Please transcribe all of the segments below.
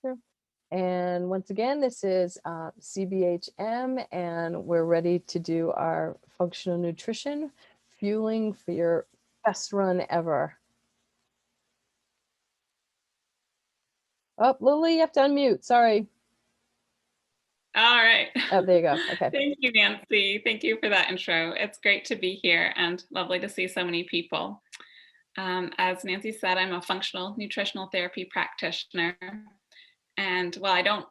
Sure. And once again, this is CBHM, and we're ready to do our functional nutrition, fueling for your best run ever. Oh, Lili, you have to unmute. Sorry. All right. Oh, there you go. Okay. Thank you, Nancy. Thank you for that intro. It's great to be here and lovely to see so many people. As Nancy said, I'm a functional nutritional therapy practitioner. And while I don't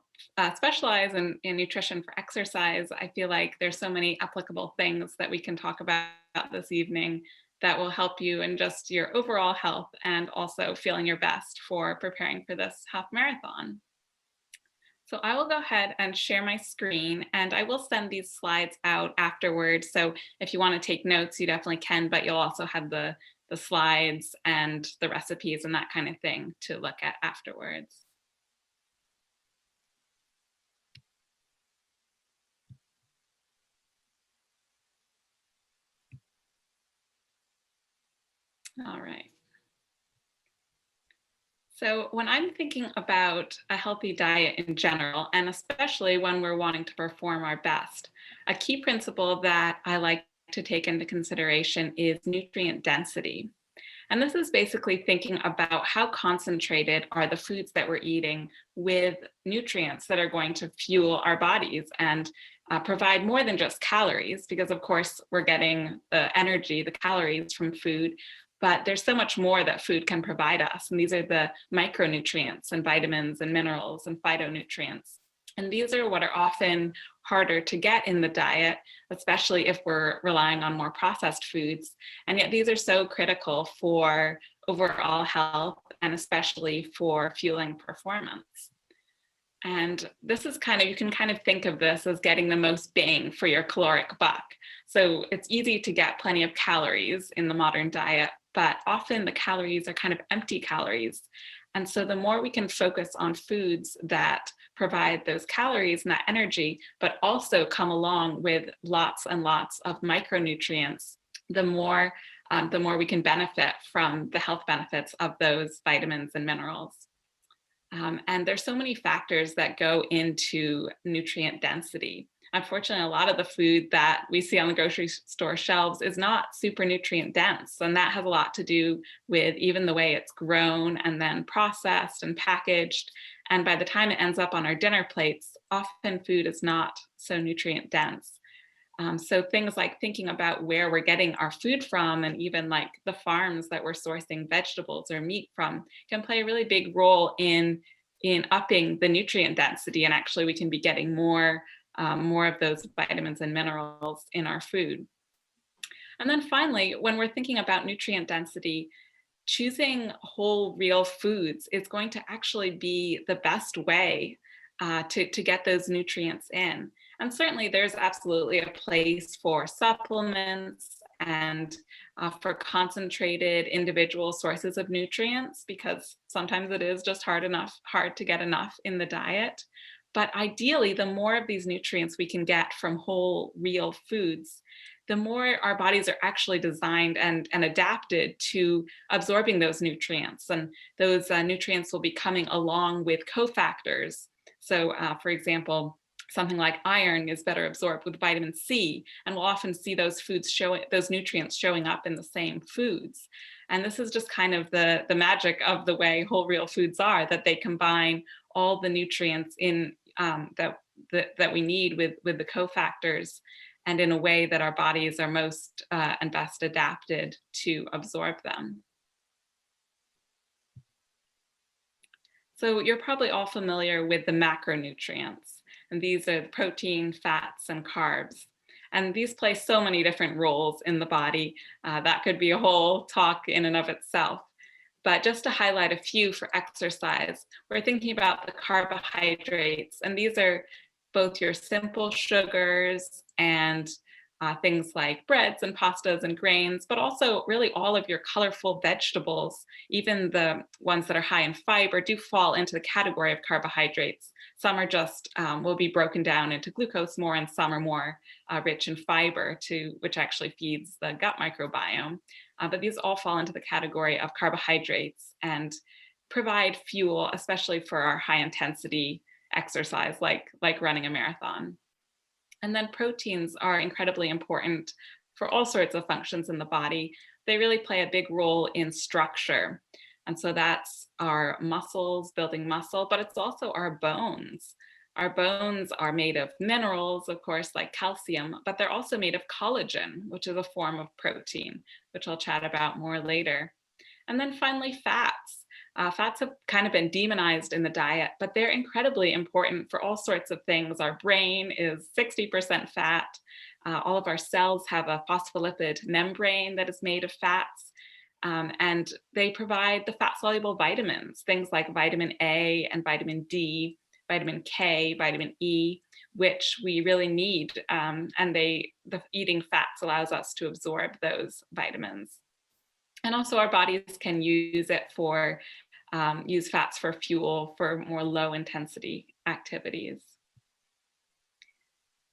specialize in nutrition for exercise, I feel like there's so many applicable things that we can talk about this evening that will help you in just your overall health and also feeling your best for preparing for this half marathon. So I will go ahead and share my screen, and I will send these slides out afterwards. So if you want to take notes, you definitely can, but you'll also have the slides and the recipes and that kind of thing to look at afterwards. All right. So when I'm thinking about a healthy diet in general, and especially when we're wanting to perform our best, a key principle that I like to take into consideration is nutrient density. And this is basically thinking about how concentrated are the foods that we're eating with nutrients that are going to fuel our bodies and provide more than just calories, because of course we're getting the energy, the calories from food, but there's so much more that food can provide us. And these are the micronutrients and vitamins and minerals and phytonutrients. And these are what are often harder to get in the diet, especially if we're relying on more processed foods. And yet these are so critical for overall health and especially for fueling performance. And this is you can kind of think of this as getting the most bang for your caloric buck. So it's easy to get plenty of calories in the modern diet, but often the calories are kind of empty calories. And so the more we can focus on foods that provide those calories and that energy, but also come along with lots and lots of micronutrients, the more we can benefit from the health benefits of those vitamins and minerals. And there's so many factors that go into nutrient density. Unfortunately, a lot of the food that we see on the grocery store shelves is not super nutrient dense. And that has a lot to do with even the way it's grown and then processed and packaged. And by the time it ends up on our dinner plates, often food is not so nutrient dense. So things like thinking about where we're getting our food from, and even like the farms that we're sourcing vegetables or meat from, can play a really big role in upping the nutrient density. And actually we can be getting more of those vitamins and minerals in our food. And then finally, when we're thinking about nutrient density, choosing whole real foods is going to actually be the best way to get those nutrients in. And certainly there's absolutely a place for supplements and for concentrated individual sources of nutrients, because sometimes it is just hard to get enough in the diet. But ideally, the more of these nutrients we can get from whole real foods, the more our bodies are actually designed and adapted to absorbing those nutrients. And those nutrients will be coming along with cofactors. So for example, something like iron is better absorbed with vitamin C, and we'll often see those nutrients showing up in the same foods. And this is just kind of the magic of the way whole real foods are, that they combine all the nutrients in that we need with the cofactors, and in a way that our bodies are most and best adapted to absorb them. So you're probably all familiar with the macronutrients, and these are protein, fats, and carbs. And these play so many different roles in the body. That could be a whole talk in and of itself. But just to highlight a few for exercise, we're thinking about the carbohydrates, and these are both your simple sugars and things like breads and pastas and grains, but also really all of your colorful vegetables. Even the ones that are high in fiber do fall into the category of carbohydrates. Some are just will be broken down into glucose more, and some are more rich in fiber, which actually feeds the gut microbiome. But these all fall into the category of carbohydrates. And provide fuel, especially for our high intensity exercise, like running a marathon. And then proteins are incredibly important for all sorts of functions in the body. They really play a big role in structure. And so that's our muscles, building muscle, but it's also our bones. Our bones are made of minerals, of course, like calcium, but they're also made of collagen, which is a form of protein, which I'll chat about more later. And then finally, fats. Fats have kind of been demonized in the diet, but they're incredibly important for all sorts of things. Our brain is 60% fat. All of our cells have a phospholipid membrane that is made of fats. And they provide the fat soluble vitamins, things like vitamin A and vitamin D, vitamin K, vitamin E, which we really need. And the eating fats allows us to absorb those vitamins. And also our bodies can use it for use fats for fuel for more low intensity activities.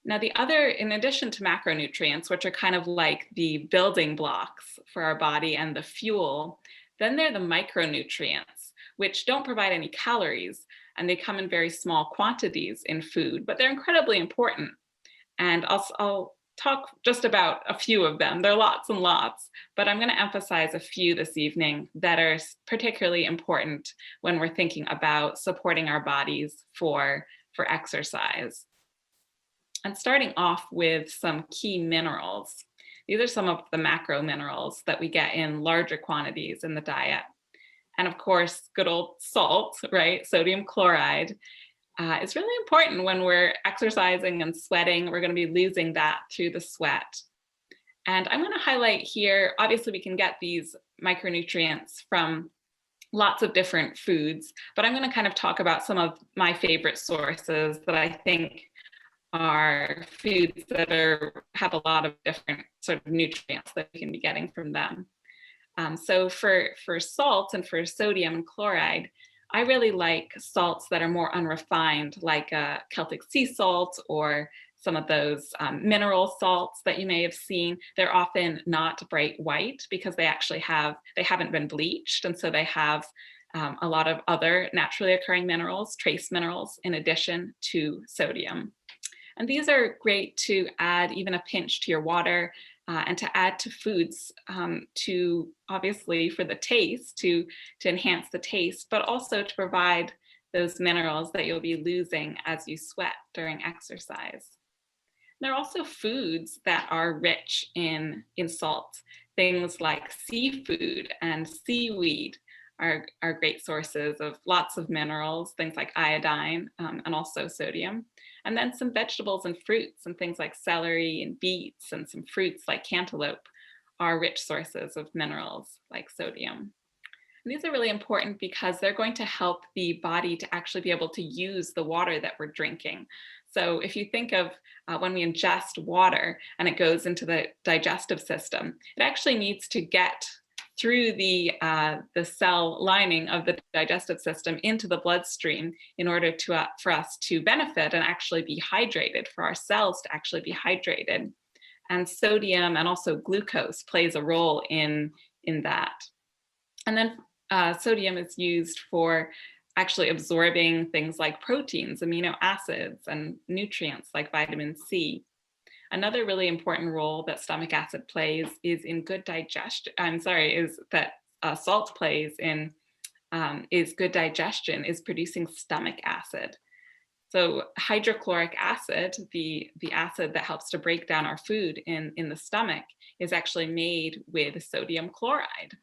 Now, in addition to macronutrients, which are kind of like the building blocks for our body and the fuel, then there are the micronutrients, which don't provide any calories, and they come in very small quantities in food, but they're incredibly important. And I'll talk just about a few of them. There are lots and lots, but I'm going to emphasize a few this evening that are particularly important when we're thinking about supporting our bodies for exercise. And starting off with some key minerals. These are some of the macro minerals that we get in larger quantities in the diet. And of course, good old salt, right? Sodium chloride. It's really important when we're exercising and sweating. We're going to be losing that through the sweat. And I'm going to highlight here, obviously we can get these micronutrients from lots of different foods, but I'm going to kind of talk about some of my favorite sources that I think are foods that have a lot of different sort of nutrients that we can be getting from them. So for salt and for sodium and chloride, I really like salts that are more unrefined, like Celtic sea salt or some of those mineral salts that you may have seen. They're often not bright white because they haven't been bleached. And so they have a lot of other naturally occurring minerals, trace minerals, in addition to sodium. And these are great to add even a pinch to your water and to add to foods to obviously for the taste, to enhance the taste, but also to provide those minerals that you'll be losing as you sweat during exercise. There are also foods that are rich in salt. Things like seafood and seaweed are great sources of lots of minerals, things like iodine and also sodium. And then some vegetables and fruits and things like celery and beets and some fruits like cantaloupe are rich sources of minerals like sodium. And these are really important because they're going to help the body to actually be able to use the water that we're drinking. So if you think of when we ingest water and it goes into the digestive system, it actually needs to get through the cell lining of the digestive system into the bloodstream in order for us to benefit and actually be hydrated, for our cells to actually be hydrated. And sodium and also glucose plays a role in that. And then sodium is used for actually absorbing things like proteins, amino acids, and nutrients like vitamin C. Another really important role that stomach acid plays is in good digestion. Is that salt plays in is good digestion, is producing stomach acid. So hydrochloric acid, the acid that helps to break down our food in the stomach, is actually made with sodium chloride.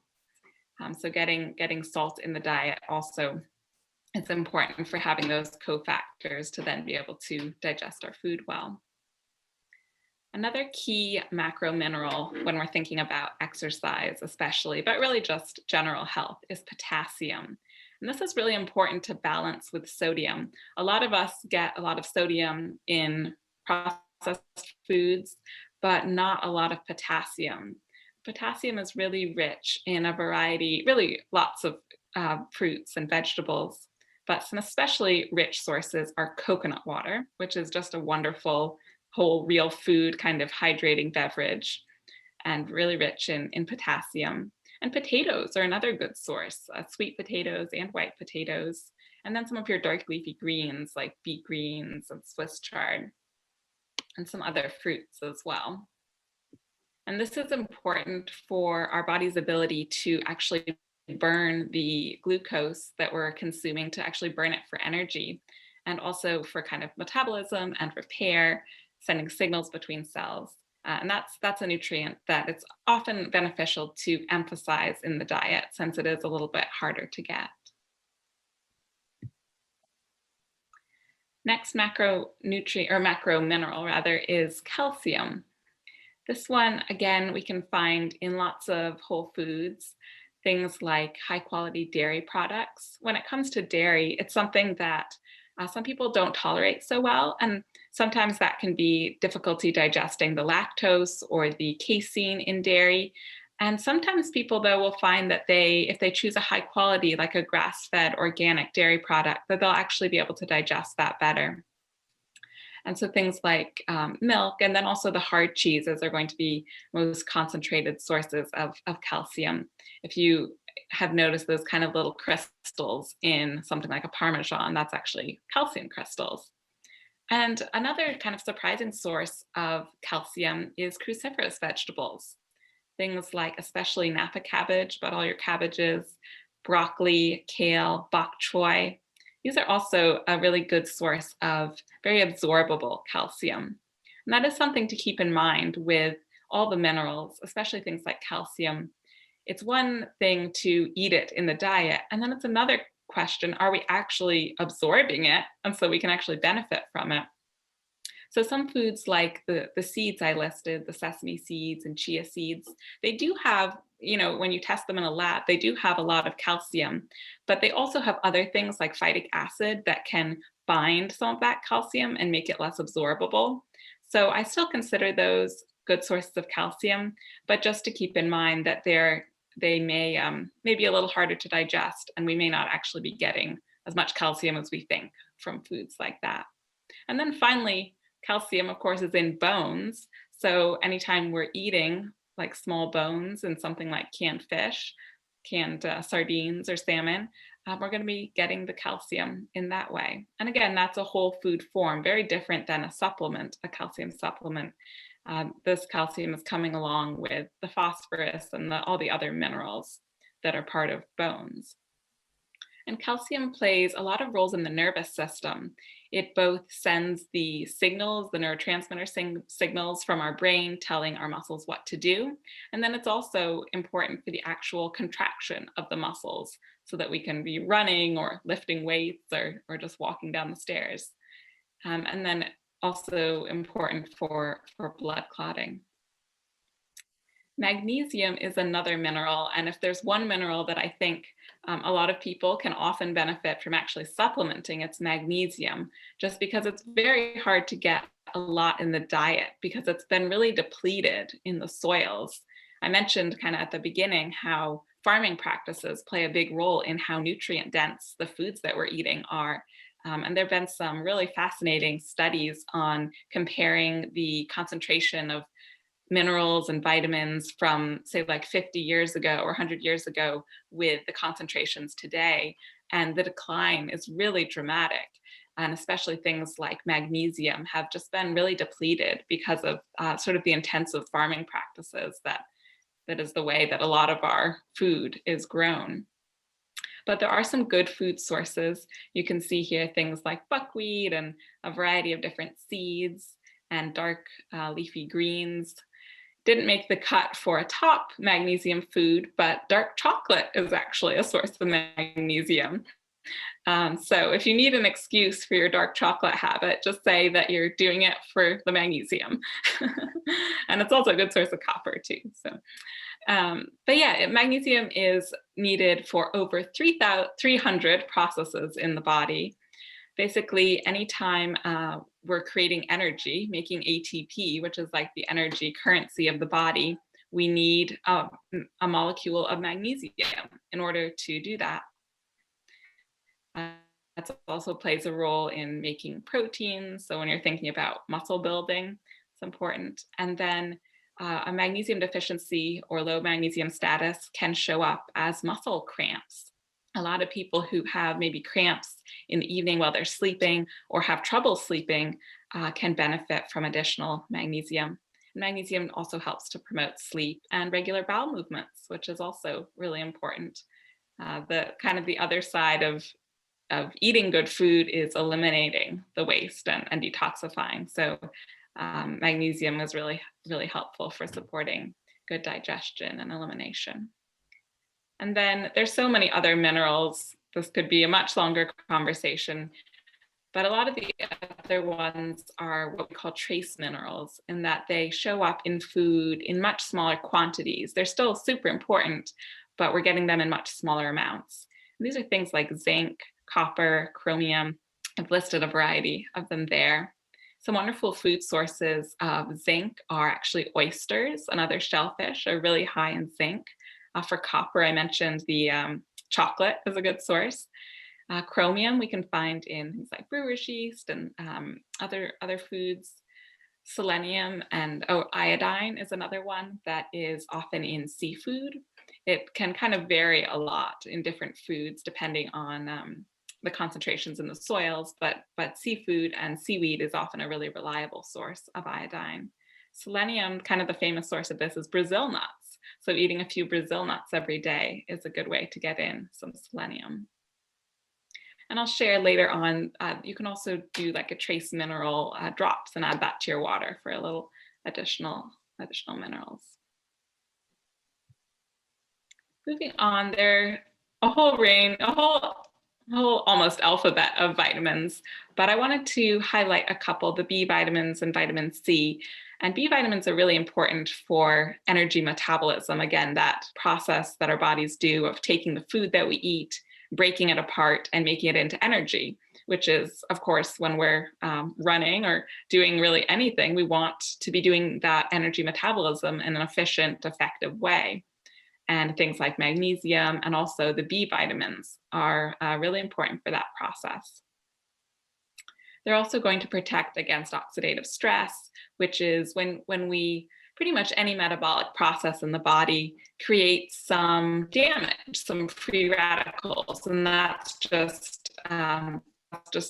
So getting salt in the diet also is important for having those cofactors to then be able to digest our food well. Another key macro mineral when we're thinking about exercise especially, but really just general health, is potassium. And this is really important to balance with sodium. A lot of us get a lot of sodium in processed foods, but not a lot of potassium. Potassium is really rich in a variety, really lots of fruits and vegetables, but some especially rich sources are coconut water, which is just a wonderful whole real food kind of hydrating beverage and really rich in potassium. And potatoes are another good source, sweet potatoes and white potatoes. And then some of your dark leafy greens like beet greens and Swiss chard, and some other fruits as well. And this is important for our body's ability to actually burn the glucose that we're consuming, to actually burn it for energy, and also for kind of metabolism and repair, sending signals between cells. And that's a nutrient that it's often beneficial to emphasize in the diet since it is a little bit harder to get. Next macronutrient or macro mineral rather is calcium. This one, again, we can find in lots of whole foods, things like high quality dairy products. When it comes to dairy, it's something that some people don't tolerate so well. And sometimes that can be difficulty digesting the lactose or the casein in dairy. And sometimes people, though, will find that if they choose a high quality, like a grass fed organic dairy product, that they'll actually be able to digest that better. And so things like milk, and then also the hard cheeses are going to be most concentrated sources of calcium. If you have noticed those kind of little crystals in something like a Parmesan, that's actually calcium crystals. And another kind of surprising source of calcium is cruciferous vegetables. Things like especially Napa cabbage, but all your cabbages, broccoli, kale, bok choy. These are also a really good source of very absorbable calcium. And that is something to keep in mind with all the minerals, especially things like calcium. It's one thing to eat it in the diet, and then it's another question, are we actually absorbing it? And so we can actually benefit from it. So some foods like the seeds I listed, the sesame seeds and chia seeds, they do have, when you test them in a lab, they do have a lot of calcium, but they also have other things like phytic acid that can bind some of that calcium and make it less absorbable. So I still consider those good sources of calcium, but just to keep in mind that they may be a little harder to digest, and we may not actually be getting as much calcium as we think from foods like that. And then finally, calcium, of course, is in bones. So anytime we're eating like small bones and something like canned fish, canned sardines or salmon, we're going to be getting the calcium in that way. And again, that's a whole food form, very different than a supplement, a calcium supplement. This calcium is coming along with the phosphorus and all the other minerals that are part of bones. And calcium plays a lot of roles in the nervous system. It both sends the signals, the neurotransmitter signals from our brain telling our muscles what to do. And then it's also important for the actual contraction of the muscles so that we can be running or lifting weights or just walking down the stairs. And then also important for blood clotting. Magnesium is another mineral, and if there's one mineral that I think a lot of people can often benefit from actually supplementing, it's magnesium, just because it's very hard to get a lot in the diet because it's been really depleted in the soils. I mentioned kind of at the beginning how farming practices play a big role in how nutrient dense the foods that we're eating are. And there have been some really fascinating studies on comparing the concentration of minerals and vitamins from, say, like 50 years ago or 100 years ago with the concentrations today. And the decline is really dramatic. And especially things like magnesium have just been really depleted because of sort of the intensive farming practices that is the way that a lot of our food is grown. But there are some good food sources. You can see here things like buckwheat and a variety of different seeds and dark leafy greens. Didn't make the cut for a top magnesium food, but dark chocolate is actually a source of magnesium. So if you need an excuse for your dark chocolate habit, just say that you're doing it for the magnesium. And it's also a good source of copper too. So, but yeah, magnesium is needed for over 300 processes in the body. Basically, anytime we're creating energy, making ATP, which is like the energy currency of the body, we need a molecule of magnesium in order to do that. That also plays a role in making proteins. So when you're thinking about muscle building, it's important. And then a magnesium deficiency or low magnesium status can show up as muscle cramps. A lot of people who have maybe cramps in the evening while they're sleeping or have trouble sleeping can benefit from additional magnesium. Magnesium also helps to promote sleep and regular bowel movements, which is also really important. The kind of the other side of eating good food is eliminating the waste and detoxifying. So magnesium is really, really helpful for supporting good digestion and elimination. And then there's so many other minerals. This could be a much longer conversation, but a lot of the other ones are what we call trace minerals, in that they show up in food in much smaller quantities. They're still super important, but we're getting them in much smaller amounts. And these are things like zinc, copper, chromium. I've listed a variety of them there. Some wonderful food sources of zinc are actually oysters and other shellfish are really high in zinc. For copper, I mentioned the chocolate is a good source. Chromium we can find in things like brewer's yeast and other foods. Selenium and iodine is another one that is often in seafood. It can kind of vary a lot in different foods depending on the concentrations in the soils, but seafood and seaweed is often a really reliable source of iodine. Selenium, kind of the famous source of this, is Brazil nuts. So eating a few Brazil nuts every day is a good way to get in some selenium. And I'll share later on, you can also do like a trace mineral drops and add that to your water for a little additional minerals. Moving on, there are a whole almost alphabet of vitamins, but I wanted to highlight a couple, the B vitamins and vitamin C. And B vitamins are really important for energy metabolism. Again, that process that our bodies do of taking the food that we eat, breaking it apart and making it into energy, which is, of course, when we're running or doing really anything, we want to be doing that energy metabolism in an efficient, effective way. And things like magnesium and also the B vitamins are really important for that process. They're also going to protect against oxidative stress, which is when we pretty much any metabolic process in the body creates some damage, some free radicals, and that's just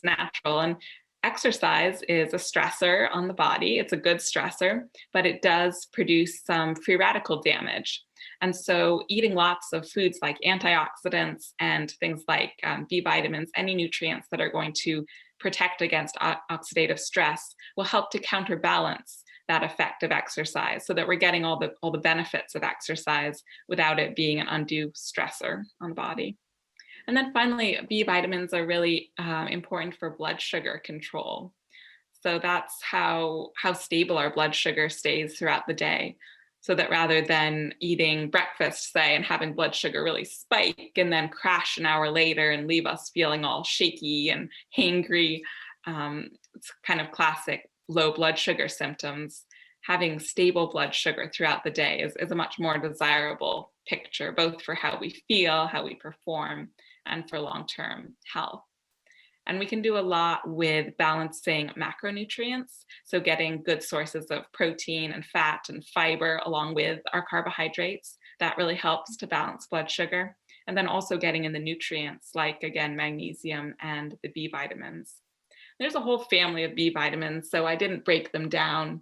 natural. And exercise is a stressor on the body. It's a good stressor, but it does produce some free radical damage. And so eating lots of foods like antioxidants and things like B vitamins, any nutrients that are going to protect against oxidative stress will help to counterbalance that effect of exercise so that we're getting all the benefits of exercise without it being an undue stressor on the body. And then finally, B vitamins are really important for blood sugar control. So that's how stable our blood sugar stays throughout the day. So that rather than eating breakfast, say, and having blood sugar really spike and then crash an hour later and leave us feeling all shaky and hangry, it's kind of classic low blood sugar symptoms. Having stable blood sugar throughout the day is a much more desirable picture, both for how we feel, how we perform, and for long-term health. And we can do a lot with balancing macronutrients, so getting good sources of protein and fat and fiber along with our carbohydrates. That really helps to balance blood sugar. And then also getting in the nutrients like, again, magnesium and the B vitamins. There's a whole family of B vitamins, so I didn't break them down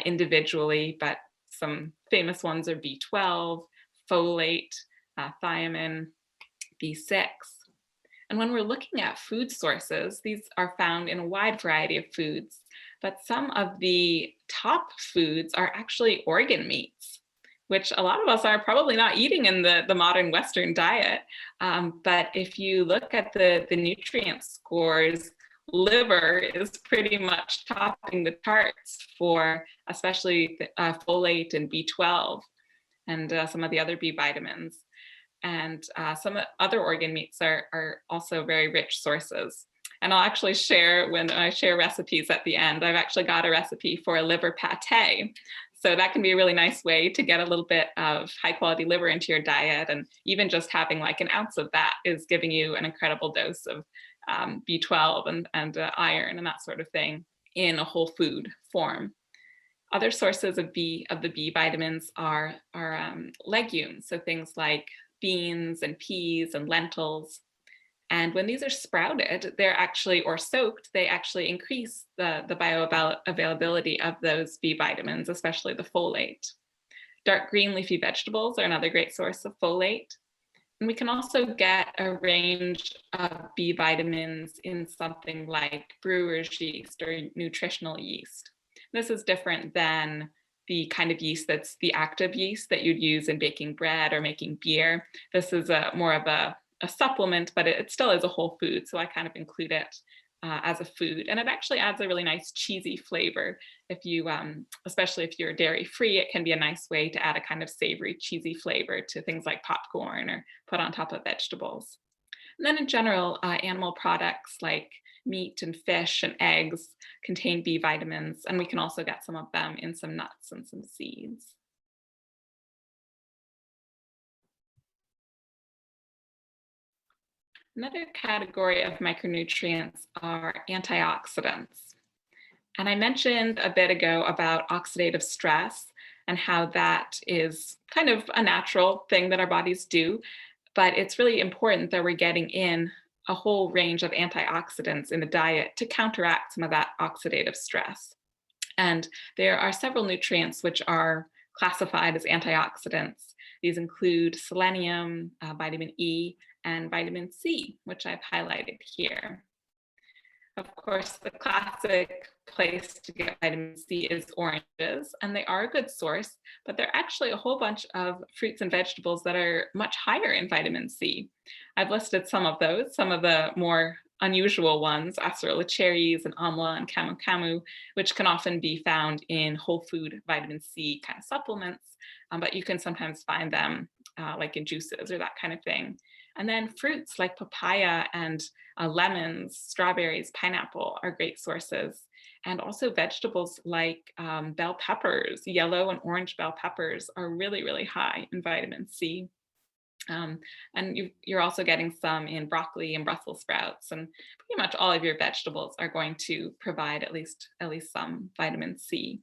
individually, but some famous ones are B12, folate, thiamine, B6. And when we're looking at food sources, these are found in a wide variety of foods, but some of the top foods are actually organ meats, which a lot of us are probably not eating in the modern Western diet. But if you look at the nutrient scores, liver is pretty much topping the charts for especially folate and B12 and some of the other B vitamins. And some other organ meats are also very rich sources. And I'll actually share, when I share recipes at the end, I've actually got a recipe for a liver pate. So that can be a really nice way to get a little bit of high quality liver into your diet. And even just having like an ounce of that is giving you an incredible dose of B12 and iron and that sort of thing in a whole food form. Other sources of the B vitamins are legumes, so things like beans and peas and lentils. And when these are sprouted, they're actually, or soaked, they actually increase the bioavailability of those B vitamins, especially the folate. Dark green leafy vegetables are another great source of folate. And we can also get a range of B vitamins in something like brewer's yeast or nutritional yeast. This is different than the kind of yeast that's the active yeast that you'd use in baking bread or making beer. This is more of a supplement, but it still is a whole food. So I kind of include it as a food. And it actually adds a really nice cheesy flavor. If you, especially if you're dairy free, it can be a nice way to add a kind of savory, cheesy flavor to things like popcorn or put on top of vegetables. And then in general, animal products like meat and fish and eggs contain B vitamins, and we can also get some of them in some nuts and some seeds. Another category of micronutrients are antioxidants. And I mentioned a bit ago about oxidative stress and how that is kind of a natural thing that our bodies do, but it's really important that we're getting in a whole range of antioxidants in the diet to counteract some of that oxidative stress. And there are several nutrients which are classified as antioxidants. These include selenium, vitamin E, and vitamin C, which I've highlighted here. Of course, the classic place to get vitamin C is oranges, and they are a good source, but there are actually a whole bunch of fruits and vegetables that are much higher in vitamin C. I've listed some of those, some of the more unusual ones, acerola cherries and amla and camu camu, which can often be found in whole food vitamin C kind of supplements, but you can sometimes find them like in juices or that kind of thing. And then fruits like papaya and lemons, strawberries, pineapple are great sources. And also vegetables like bell peppers, yellow and orange bell peppers are really, really high in vitamin C. And you're also getting some in broccoli and Brussels sprouts, and pretty much all of your vegetables are going to provide at least some vitamin C.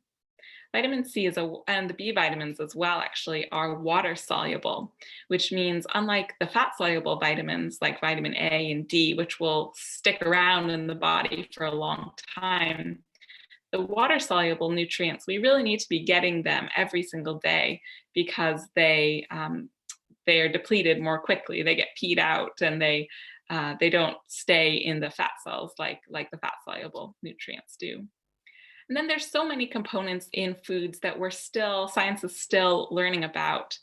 Vitamin C and the B vitamins as well actually are water soluble, which means unlike the fat soluble vitamins like vitamin A and D, which will stick around in the body for a long time, the water soluble nutrients, we really need to be getting them every single day because they are depleted more quickly. They get peed out and they don't stay in the fat cells like the fat soluble nutrients do. And then there's so many components in foods that science is still learning about.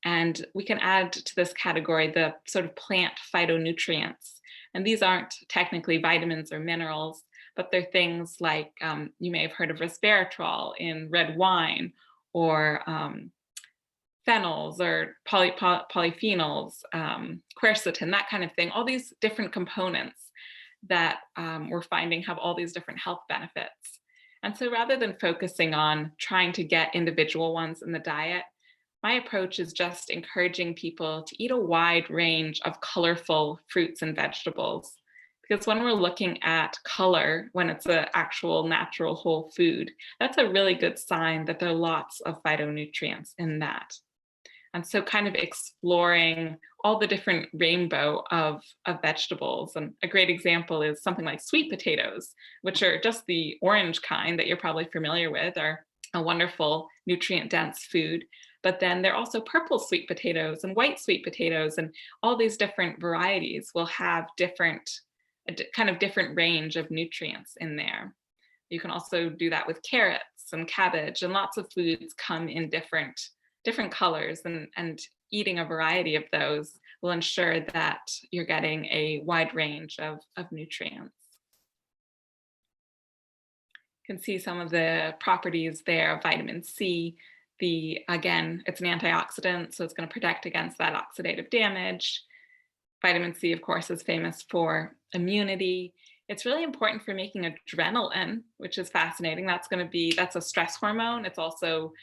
And we can add to this category the sort of plant phytonutrients. And these aren't technically vitamins or minerals, but they're things like you may have heard of resveratrol in red wine, or phenols or polyphenols, quercetin, that kind of thing. All these different components that we're finding have all these different health benefits. And so rather than focusing on trying to get individual ones in the diet, my approach is just encouraging people to eat a wide range of colorful fruits and vegetables. Because when we're looking at color, when it's an actual natural whole food, that's a really good sign that there are lots of phytonutrients in that. And so kind of exploring all the different rainbow of vegetables. And a great example is something like sweet potatoes, which are just the orange kind that you're probably familiar with, are a wonderful nutrient dense food. But then there are also purple sweet potatoes and white sweet potatoes, and all these different varieties will have kind of different range of nutrients in there. You can also do that with carrots and cabbage, and lots of foods come in different colors, and eating a variety of those will ensure that you're getting a wide range of nutrients. You can see some of the properties there of vitamin C. Again, it's an antioxidant, so it's going to protect against that oxidative damage. Vitamin C, of course, is famous for immunity. It's really important for making adrenaline, which is fascinating. That's a stress hormone. It's also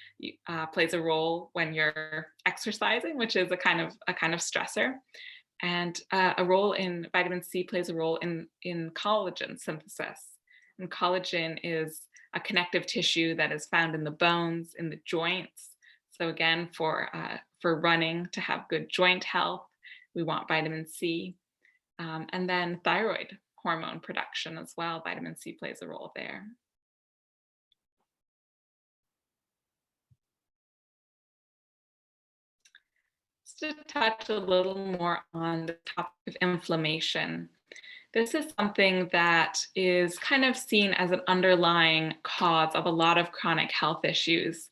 plays a role when you're exercising, which is a kind of stressor. And vitamin C plays a role in collagen synthesis. And collagen is a connective tissue that is found in the bones, in the joints. So again, for running, to have good joint health, we want vitamin C. And then thyroid hormone production as well. Vitamin C plays a role there. Just to touch a little more on the topic of inflammation. This is something that is kind of seen as an underlying cause of a lot of chronic health issues.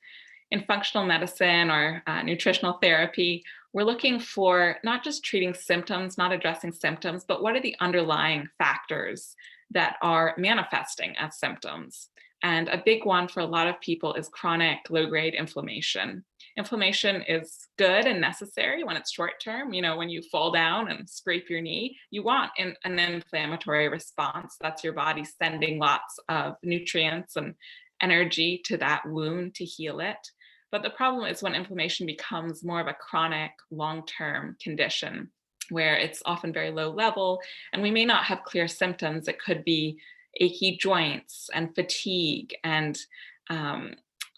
In functional medicine or nutritional therapy, we're looking for not just treating symptoms, not addressing symptoms, but what are the underlying factors that are manifesting as symptoms? And a big one for a lot of people is chronic low-grade inflammation. Inflammation is good and necessary when it's short term. You know, when you fall down and scrape your knee, you want an inflammatory response. That's your body sending lots of nutrients and energy to that wound to heal it. But the problem is when inflammation becomes more of a chronic, long-term condition where it's often very low level and we may not have clear symptoms. It could be achy joints and fatigue and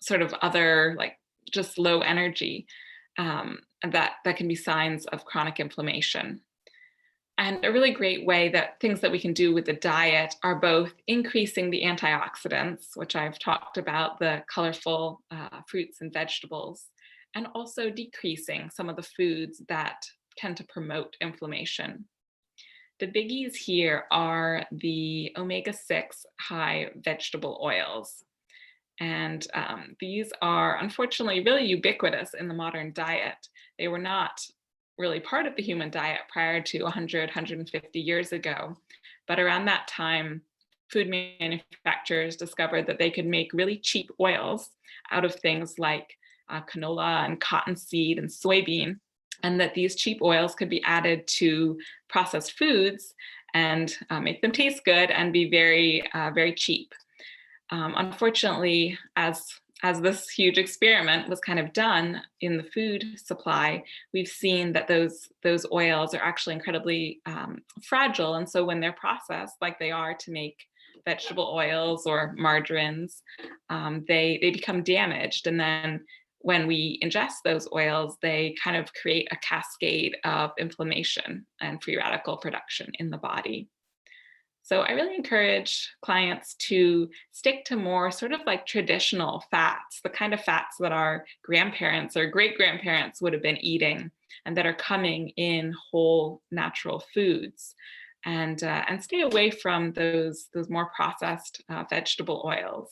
sort of other like just low energy. That can be signs of chronic inflammation. And a really great way that things that we can do with the diet are both increasing the antioxidants, which I've talked about, the colorful fruits and vegetables, and also decreasing some of the foods that tend to promote inflammation. The biggies here are the omega-6 high vegetable oils. And these are unfortunately really ubiquitous in the modern diet. They were not really part of the human diet prior to 100, 150 years ago. But around that time, food manufacturers discovered that they could make really cheap oils out of things like canola and cottonseed and soybean, and that these cheap oils could be added to processed foods and make them taste good and be very, very cheap. Unfortunately, as this huge experiment was kind of done in the food supply, we've seen that those oils are actually incredibly fragile. And so when they're processed, like they are to make vegetable oils or margarines, they become damaged. And then when we ingest those oils, they kind of create a cascade of inflammation and free radical production in the body. So I really encourage clients to stick to more sort of like traditional fats, the kind of fats that our grandparents or great grandparents would have been eating and that are coming in whole natural foods. And stay away from those more processed vegetable oils.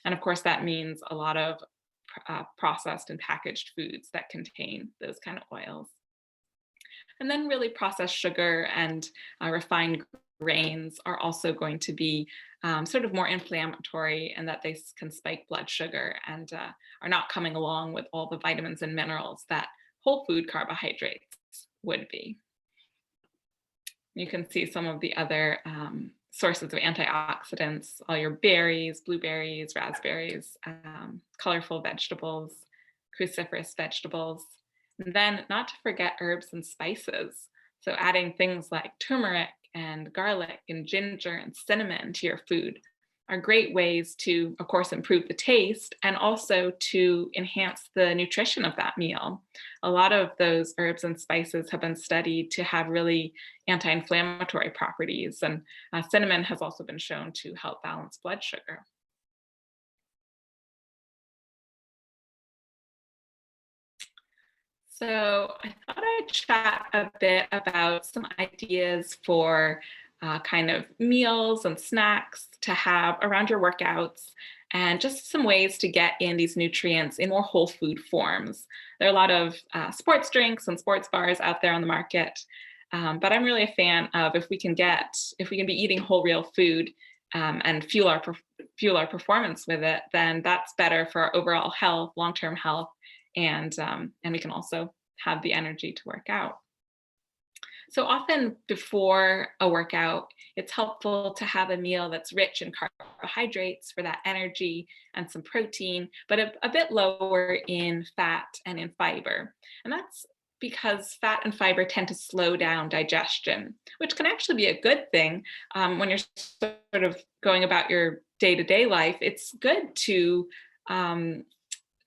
And of course, that means a lot of processed and packaged foods that contain those kind of oils. And then really processed sugar and refined grains are also going to be sort of more inflammatory, and that they can spike blood sugar and are not coming along with all the vitamins and minerals that whole food carbohydrates would be. You can see some of the other sources of antioxidants, all your berries, blueberries, raspberries, colorful vegetables, cruciferous vegetables. And then not to forget herbs and spices. So adding things like turmeric and garlic and ginger and cinnamon to your food are great ways to, of course, improve the taste and also to enhance the nutrition of that meal. A lot of those herbs and spices have been studied to have really anti-inflammatory properties, and cinnamon has also been shown to help balance blood sugar. So I thought I'd chat a bit about some ideas for kind of meals and snacks to have around your workouts, and just some ways to get in these nutrients in more whole food forms. There are a lot of sports drinks and sports bars out there on the market, but I'm really a fan of if we can be eating whole real food and fuel our performance with it, then that's better for our overall health, long-term health, and we can also have the energy to work out. So often before a workout, it's helpful to have a meal that's rich in carbohydrates for that energy and some protein, but a bit lower in fat and in fiber. And that's because fat and fiber tend to slow down digestion, which can actually be a good thing when you're sort of going about your day-to-day life. It's good um,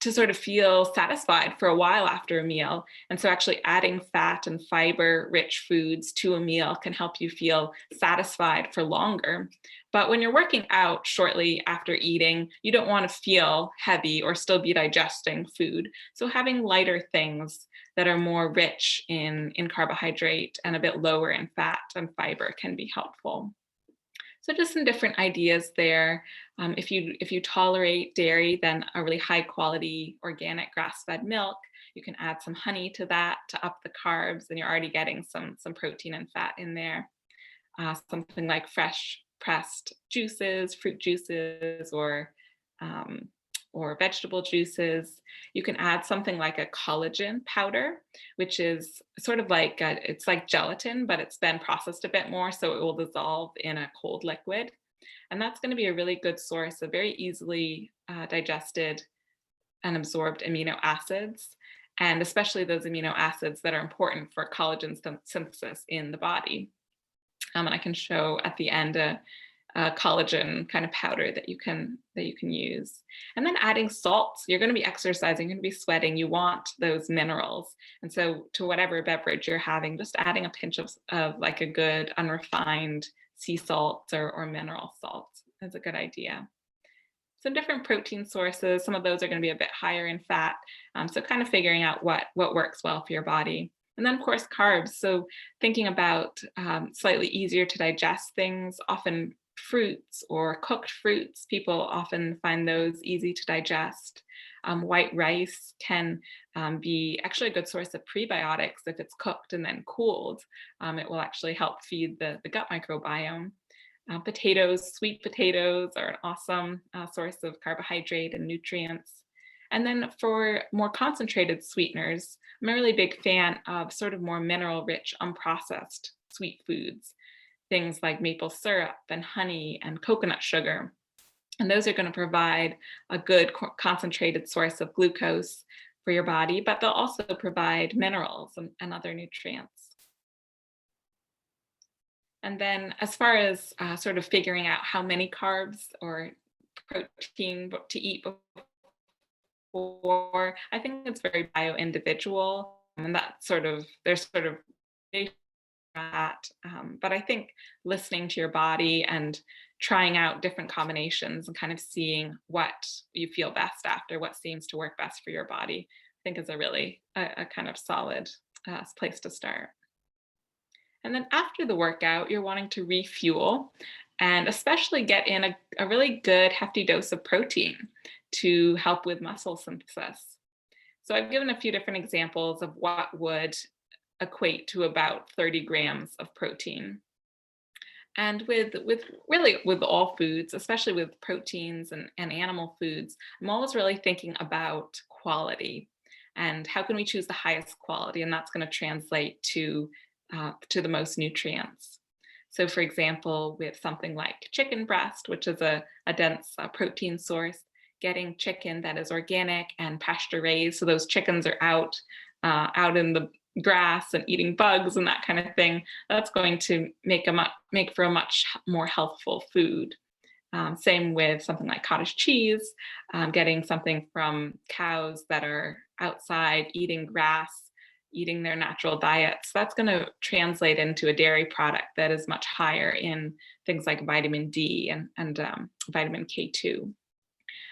to sort of feel satisfied for a while after a meal. And so actually adding fat and fiber rich foods to a meal can help you feel satisfied for longer. But when you're working out shortly after eating, you don't want to feel heavy or still be digesting food. So having lighter things that are more rich in carbohydrate and a bit lower in fat and fiber can be helpful. So just some different ideas there. If you tolerate dairy, then a really high quality organic grass-fed milk. You can add some honey to that to up the carbs, and you're already getting some protein and fat in there. Something like fresh pressed juices, fruit juices, um, or vegetable juices. You can add something like a collagen powder, which is sort of like it's like gelatin, but it's been processed a bit more, so it will dissolve in a cold liquid. And that's going to be a really good source of very easily digested and absorbed amino acids, and especially those amino acids that are important for collagen synthesis in the body. And I can show at the end a collagen kind of powder that you can use. And then adding salts. You're going to be exercising, you're going to be sweating. You want those minerals, and so to whatever beverage you're having, just adding a pinch of like a good unrefined sea salt or mineral salt is a good idea. Some different protein sources. Some of those are going to be a bit higher in fat. So kind of figuring out what works well for your body. And then, of course, carbs. So thinking about slightly easier to digest things, often fruits or cooked fruits. People often find those easy to digest. White rice can be actually a good source of prebiotics if it's cooked and then cooled. It will actually help feed the gut microbiome. Potatoes, sweet potatoes are an awesome source of carbohydrate and nutrients. And then for more concentrated sweeteners, I'm a really big fan of sort of more mineral rich, unprocessed sweet foods, things like maple syrup and honey and coconut sugar. And those are going to provide a good concentrated source of glucose for your body, but they'll also provide minerals and other nutrients. And then, as far as sort of figuring out how many carbs or protein to eat before, I think it's very bio individual, and that sort of there's sort of that. But I think listening to your body and trying out different combinations and kind of seeing what you feel best after, what seems to work best for your body, I think is a really a kind of solid place to start. And then after the workout, you're wanting to refuel and especially get in a really good hefty dose of protein to help with muscle synthesis. So I've given a few different examples of what would equate to about 30 grams of protein. And with all foods, especially with proteins and animal foods, I'm always really thinking about quality and how can we choose the highest quality, and that's going to translate to the most nutrients. So, for example, with something like chicken breast, which is a dense protein source, getting chicken that is organic and pasture raised, so those chickens are out in the grass and eating bugs and that kind of thing, that's going to make for a much more healthful food. Same with something like cottage cheese, getting something from cows that are outside eating grass, eating their natural diets. That's going to translate into a dairy product that is much higher in things like vitamin D and vitamin K2.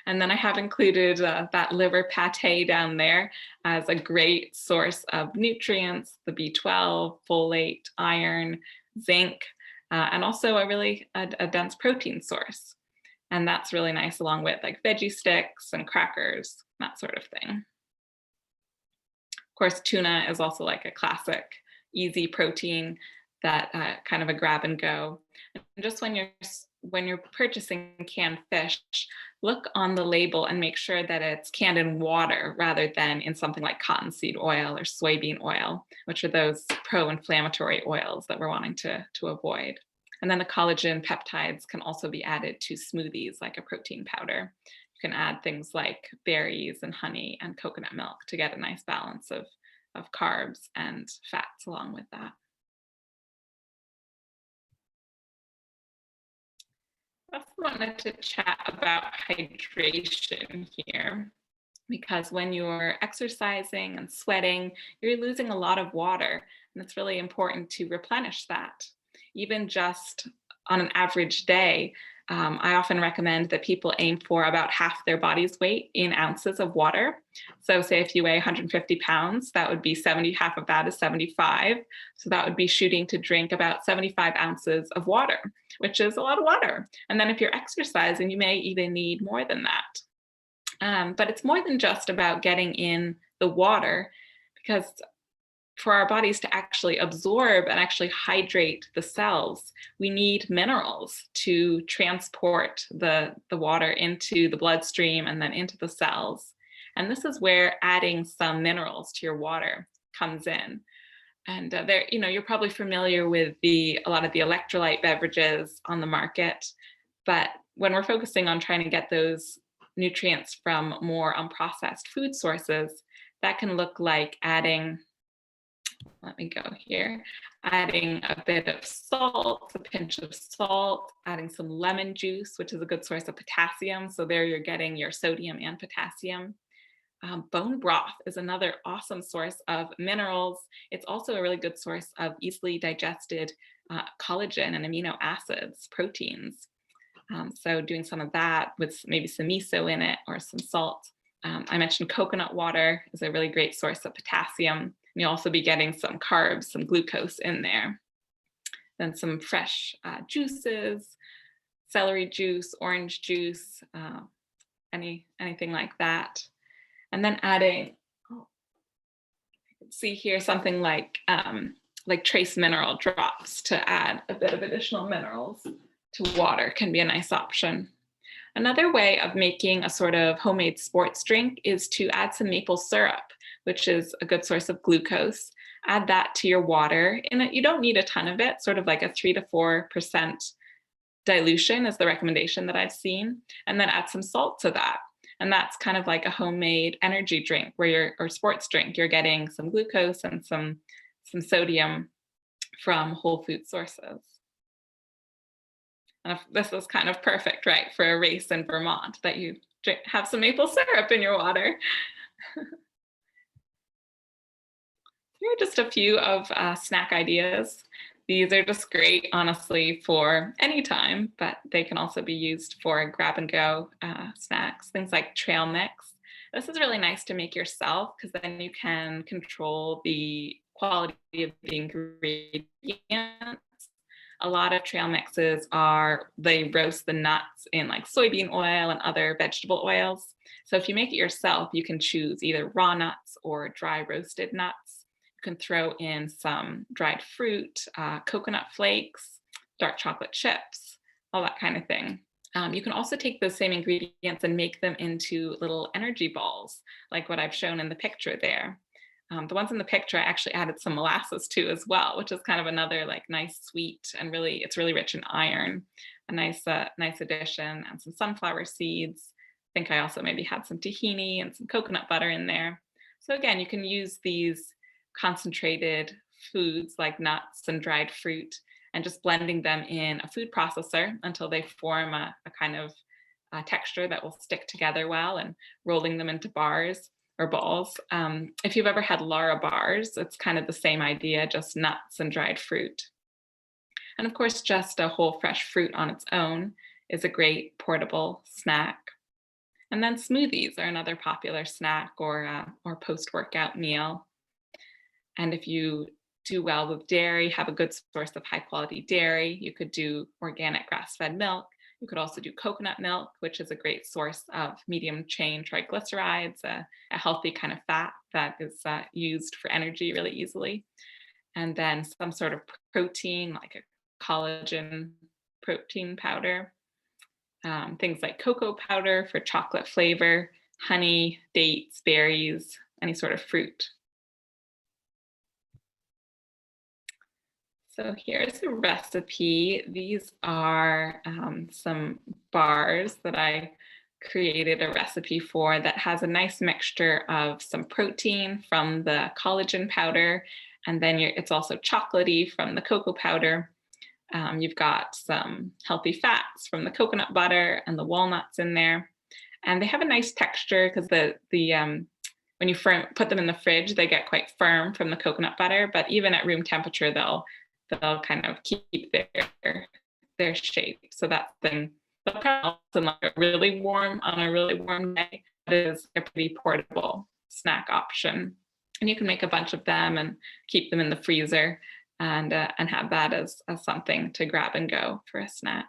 And then I have included that liver pate down there as a great source of nutrients, the B12, folate, iron, zinc, and also a dense protein source. And that's really nice along with like veggie sticks and crackers, that sort of thing. Of course, tuna is also like a classic, easy protein that kind of a grab and go. And just when you're purchasing canned fish, look on the label and make sure that it's canned in water rather than in something like cottonseed oil or soybean oil, which are those pro-inflammatory oils that we're wanting to avoid. And then the collagen peptides can also be added to smoothies like a protein powder. You can add things like berries and honey and coconut milk to get a nice balance of of carbs and fats along with that. I also wanted to chat about hydration here, because when you're exercising and sweating, you're losing a lot of water, and it's really important to replenish that. Even just on an average day, I often recommend that people aim for about half their body's weight in ounces of water. So, say if you weigh 150 pounds, that would be 70, half of that is 75. So, that would be shooting to drink about 75 ounces of water, which is a lot of water. And then if you're exercising, you may even need more than that. But it's more than just about getting in the water, because for our bodies to actually absorb and actually hydrate the cells, we need minerals to transport the water into the bloodstream and then into the cells. And this is where adding some minerals to your water comes in. And there, you're probably familiar with a lot of the electrolyte beverages on the market, but when we're focusing on trying to get those nutrients from more unprocessed food sources, that can look like adding, let me go here, adding a bit of salt, a pinch of salt, adding some lemon juice, which is a good source of potassium. So there you're getting your sodium and potassium. Bone broth is another awesome source of minerals. It's also a really good source of easily digested collagen and amino acids, proteins. So doing some of that with maybe some miso in it or some salt. I mentioned coconut water is a really great source of potassium. And you'll also be getting some carbs, some glucose in there. Then some fresh juices, celery juice, orange juice, anything like that. And then adding, see here, something like trace mineral drops to add a bit of additional minerals to water can be a nice option. Another way of making a sort of homemade sports drink is to add some maple syrup, which is a good source of glucose. Add that to your water. And you don't need a ton of it, sort of like a 3 to 4% dilution is the recommendation that I've seen. And then add some salt to that. And that's kind of like a homemade energy drink or sports drink. You're getting some glucose and some sodium from whole food sources. And this is kind of perfect, right, for a race in Vermont, that you have some maple syrup in your water. Here are just a few of snack ideas. These are just great, honestly, for any time, but they can also be used for grab and go snacks, things like trail mix. This is really nice to make yourself, because then you can control the quality of the ingredients. A lot of trail mixes they roast the nuts in like soybean oil and other vegetable oils. So if you make it yourself, you can choose either raw nuts or dry roasted nuts. You can throw in some dried fruit, coconut flakes, dark chocolate chips, all that kind of thing. You can also take those same ingredients and make them into little energy balls, like what I've shown in the picture there. The ones in the picture, I actually added some molasses to as well, which is kind of another like nice sweet, and it's really rich in iron, a nice addition, and some sunflower seeds. I think I also maybe had some tahini and some coconut butter in there. So again, you can use these concentrated foods like nuts and dried fruit and just blending them in a food processor until they form a kind of texture that will stick together well, and rolling them into bars or balls. If you've ever had Lara bars, it's kind of the same idea, just nuts and dried fruit. And of course, just a whole fresh fruit on its own is a great portable snack. And then smoothies are another popular snack or post-workout meal. And if you do well with dairy, have a good source of high quality dairy, you could do organic grass-fed milk. You could also do coconut milk, which is a great source of medium chain triglycerides, a healthy kind of fat that is used for energy really easily. And then some sort of protein, like a collagen protein powder. Things like cocoa powder for chocolate flavor, honey, dates, berries, any sort of fruit. So here's a recipe. These are some bars that I created a recipe for that has a nice mixture of some protein from the collagen powder, and then it's also chocolatey from the cocoa powder. You've got some healthy fats from the coconut butter and the walnuts in there, and they have a nice texture because when you put them in the fridge, they get quite firm from the coconut butter. But even at room temperature, they'll kind of keep their shape. So that's thing. They'll probably like a really warm on a really warm day. It is a pretty portable snack option, and you can make a bunch of them and keep them in the freezer and have that as something to grab and go for a snack.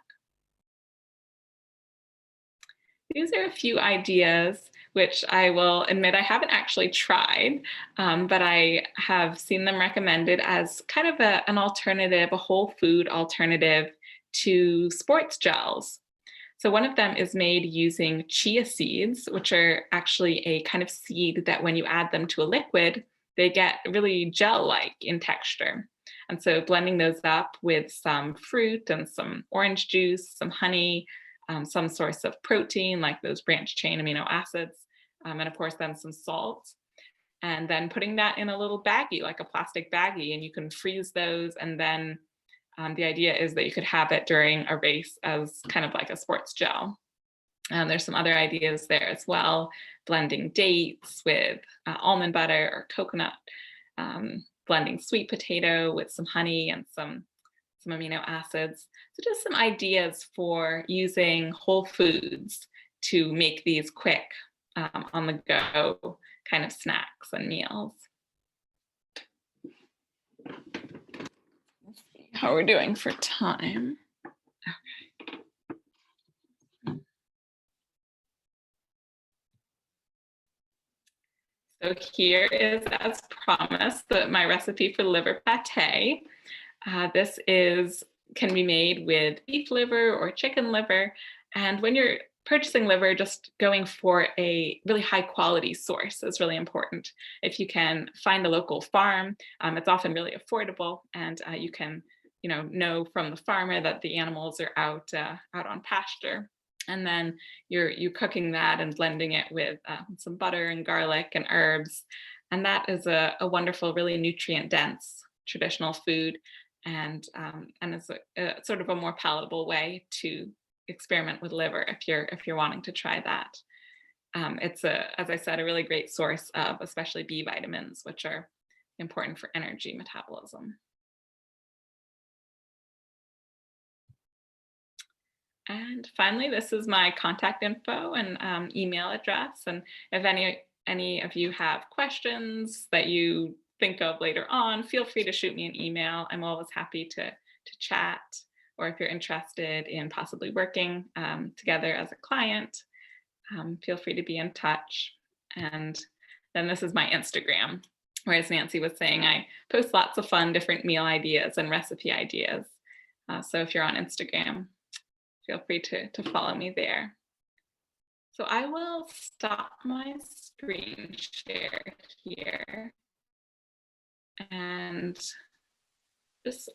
These are a few ideas which I will admit I haven't actually tried, but I have seen them recommended as kind of an alternative, a whole food alternative to sports gels. So one of them is made using chia seeds, which are actually a kind of seed that when you add them to a liquid, they get really gel-like in texture. And so blending those up with some fruit and some orange juice, some honey, some source of protein like those branched chain amino acids, and of course then some salt. And then putting that in a little baggie, like a plastic baggie, and you can freeze those. And then the idea is that you could have it during a race as kind of like a sports gel. There's some other ideas there as well, blending dates with almond butter or coconut, blending sweet potato with some honey and some amino acids. So just some ideas for using whole foods to make these quick on the go kind of snacks and meals. Let's see how we're doing for time. Okay. So here is, as promised, my recipe for liver pate. This can be made with beef liver or chicken liver. And when you're purchasing liver, just going for a really high quality source is really important. If you can find a local farm, it's often really affordable, and you can know from the farmer that the animals are out on pasture. And then you're cooking that and blending it with some butter and garlic and herbs. And that is a wonderful, really nutrient dense traditional food. And it's a sort of a more palatable way to experiment with liver if you're wanting to try that. It's as I said, a really great source of especially B vitamins, which are important for energy metabolism. And finally, this is my contact info and email address. And if any of you have questions that you think of later on, feel free to shoot me an email. I'm always happy to chat. Or if you're interested in possibly working together as a client, feel free to be in touch. And then this is my Instagram, where, as Nancy was saying, I post lots of fun different meal ideas and recipe ideas. So if you're on Instagram, feel free to follow me there. So I will stop my screen share here. And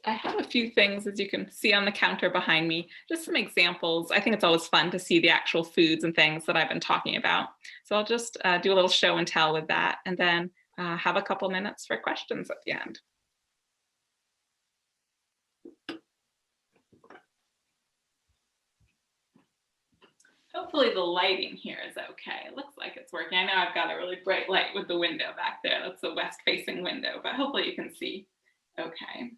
I have a few things, as you can see on the counter behind me, just some examples. I think it's always fun to see the actual foods and things that I've been talking about. So I'll just do a little show and tell with that, and then have a couple minutes for questions at the end. Hopefully the lighting here is okay. It looks like it's working. I know I've got a really bright light with the window back there. That's a west-facing window, but hopefully you can see okay.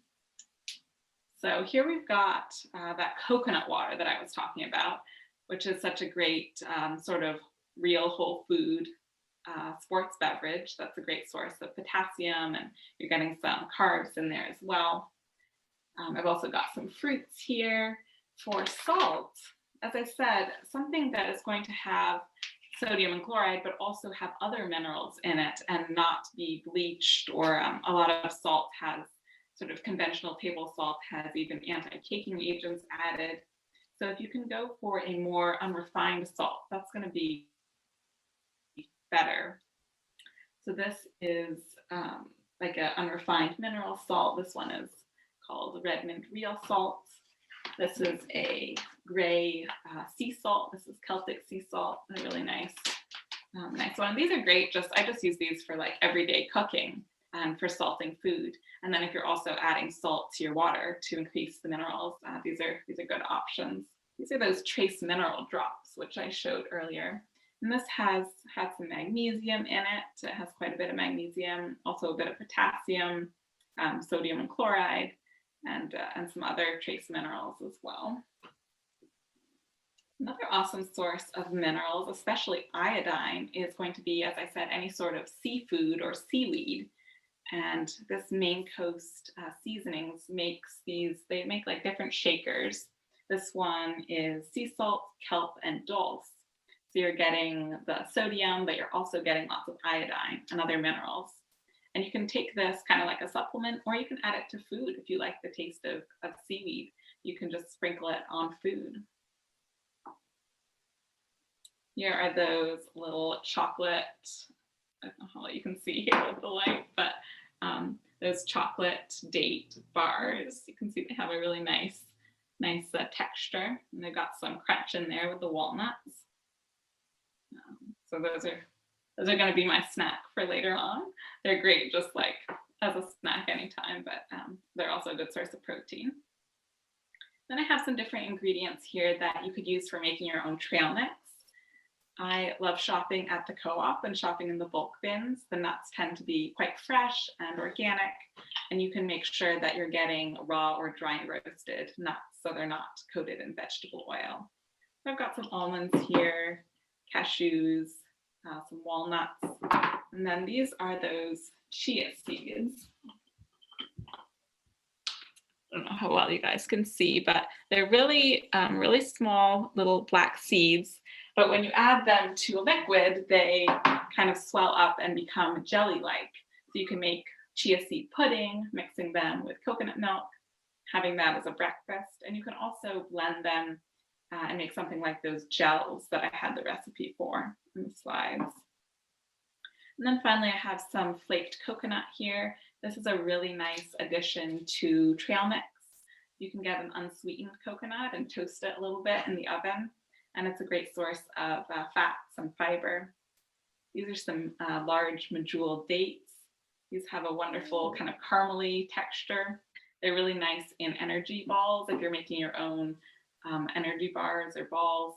So here we've got that coconut water that I was talking about, which is such a great sort of real whole food sports beverage. That's a great source of potassium, and you're getting some carbs in there as well. I've also got some fruits here. For salt, as I said, something that is going to have sodium and chloride, but also have other minerals in it and not be bleached, or a lot of salt has sort of conventional table salt has even anti-caking agents added. So if you can go for a more unrefined salt, that's going to be better. So this is like an unrefined mineral salt. This one is called Redmond Real Salt. This is a gray sea salt. This is Celtic sea salt. They're really nice. Nice one. These are great. I just use these for like everyday cooking and for salting food. And then if you're also adding salt to your water to increase the minerals, these are good options. These are those trace mineral drops, which I showed earlier. And this has some magnesium in it. It has quite a bit of magnesium, also a bit of potassium, sodium and chloride, and some other trace minerals as well. Another awesome source of minerals, especially iodine, is going to be, as I said, any sort of seafood or seaweed. And this Maine Coast Seasonings they make like different shakers. This one is sea salt, kelp, and dulse. So you're getting the sodium, but you're also getting lots of iodine and other minerals. And you can take this kind of like a supplement, or you can add it to food if you like the taste of seaweed. You can just sprinkle it on food. Here are those little chocolate, I don't know how you can see here with the light, but those chocolate date bars. You can see they have a really nice texture, and they've got some crunch in there with the walnuts. So those are going to be my snack for later on. They're great just like as a snack anytime, but they're also a good source of protein. Then I have some different ingredients here that you could use for making your own trail mix. I love shopping at the co-op and shopping in the bulk bins. The nuts tend to be quite fresh and organic, and you can make sure that you're getting raw or dry roasted nuts so they're not coated in vegetable oil. So I've got some almonds here, cashews, some walnuts, and then these are those chia seeds. I don't know how well you guys can see, but they're really, really small little black seeds. But when you add them to a liquid, they kind of swell up and become jelly-like. So you can make chia seed pudding, mixing them with coconut milk, having that as a breakfast. And you can also blend them and make something like those gels that I had the recipe for in the slides. And then finally, I have some flaked coconut here. This is a really nice addition to trail mix. You can get an unsweetened coconut and toast it a little bit in the oven, and it's a great source of fats and fiber. These are some large medjool dates. These have a wonderful kind of caramely texture. They're really nice in energy balls if you're making your own energy bars or balls,